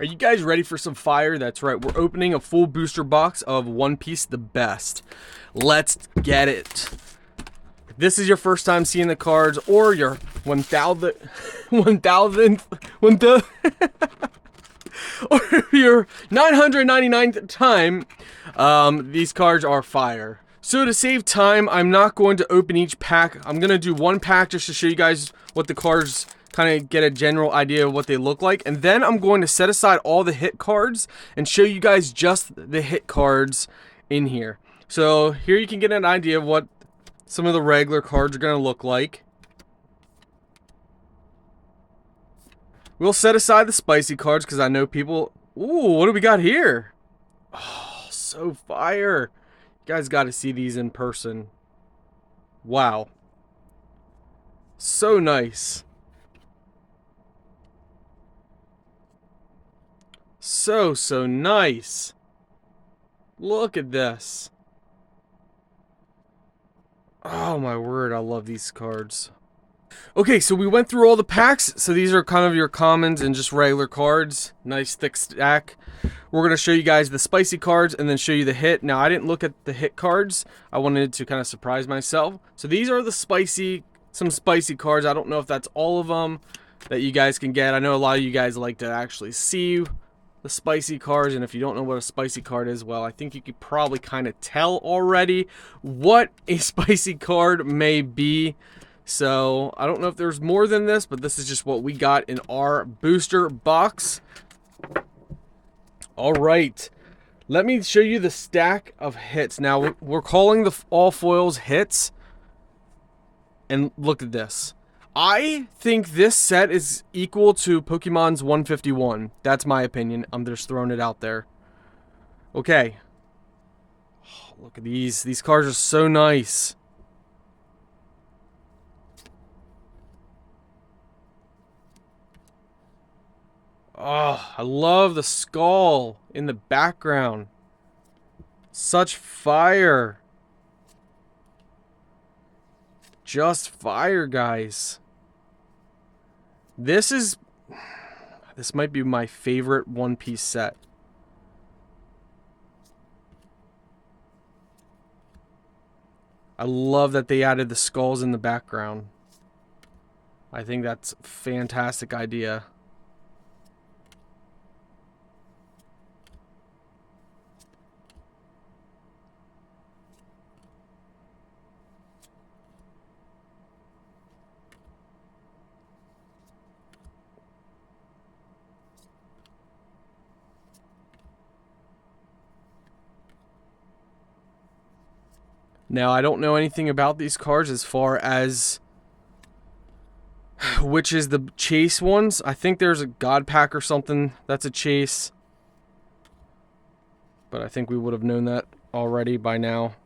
Are you guys ready for some fire? That's right, we're opening a full booster box of One Piece the Best. Let's get it. If this is your first time seeing the cards, or your 1000th, or your 999th time, these cards are fire. So to save time, I'm not going to open each pack. I'm going to do one pack just to show you guys what the cards, kind of get a general idea of what they look like. And then I'm going to set aside all the hit cards and show you guys just the hit cards in here. So here you can get an idea of what some of the regular cards are going to look like. We'll set aside the spicy cards because I know people... Ooh, what do we got here? Oh, so fire. You guys got to see these in person. Wow. So nice. So nice. Look at this. Oh my word, I love these cards. Okay, so we went through all the packs. So these are kind of your commons and just regular cards. Nice thick stack. We're going to show you guys the spicy cards and then show you the hit. Now, I didn't look at the hit cards. I wanted to kind of surprise myself. So these are the some spicy cards. I don't know if that's all of them that you guys can get. I know a lot of you guys like to actually see the spicy cards, and if you don't know what a spicy card is, well, I think you could probably kind of tell already what a spicy card may be. So I don't know if there's more than this, but this is just what we got in our booster box. All right, let me show you the stack of hits. Now we're calling the all foils hits, and look at this. I think this set is equal to Pokemon's 151. That's my opinion. I'm just throwing it out there. Okay. Oh, look at these. These cards are so nice. Oh, I love the skull in the background. Such fire. Just fire, guys. This might be my favorite One Piece set. I love that they added the skulls in the background. I think that's a fantastic idea. Now, I don't know anything about these cards as far as which is the chase ones. I think there's a God Pack or something that's a chase. But I think we would have known that already by now.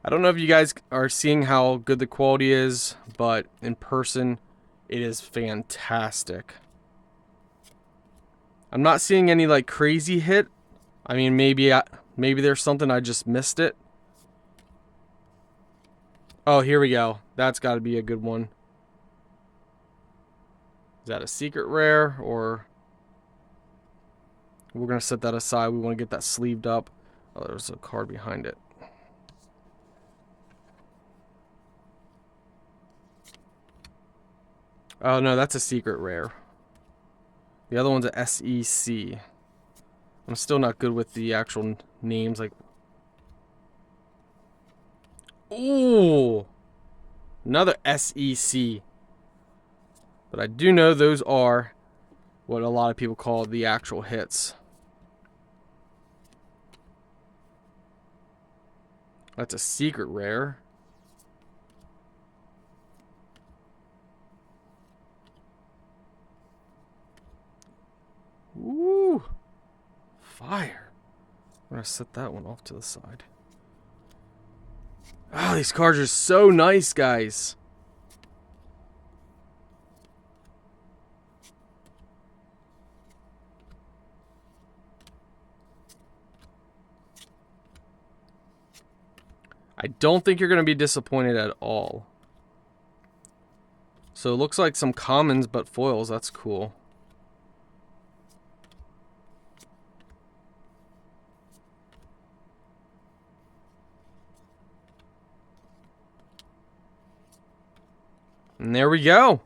I don't know if you guys are seeing how good the quality is, but in person, it is fantastic. I'm not seeing any like crazy hit. I mean, maybe there's something I just missed it. Oh, here we go. That's got to be a good one. Is that a secret rare, or we're going to set that aside. We want to get that sleeved up. Oh, there's a card behind it. Oh, no, that's a secret rare. The other one's a SEC. I'm still not good with the actual names. Like, ooh, another SEC. But I do know those are what a lot of people call the actual hits. That's a secret rare. Ooh, fire. I'm going to set that one off to the side. Oh, these cards are so nice, guys. I don't think you're going to be disappointed at all. So it looks like some commons but foils. That's cool. And there we go.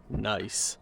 Nice.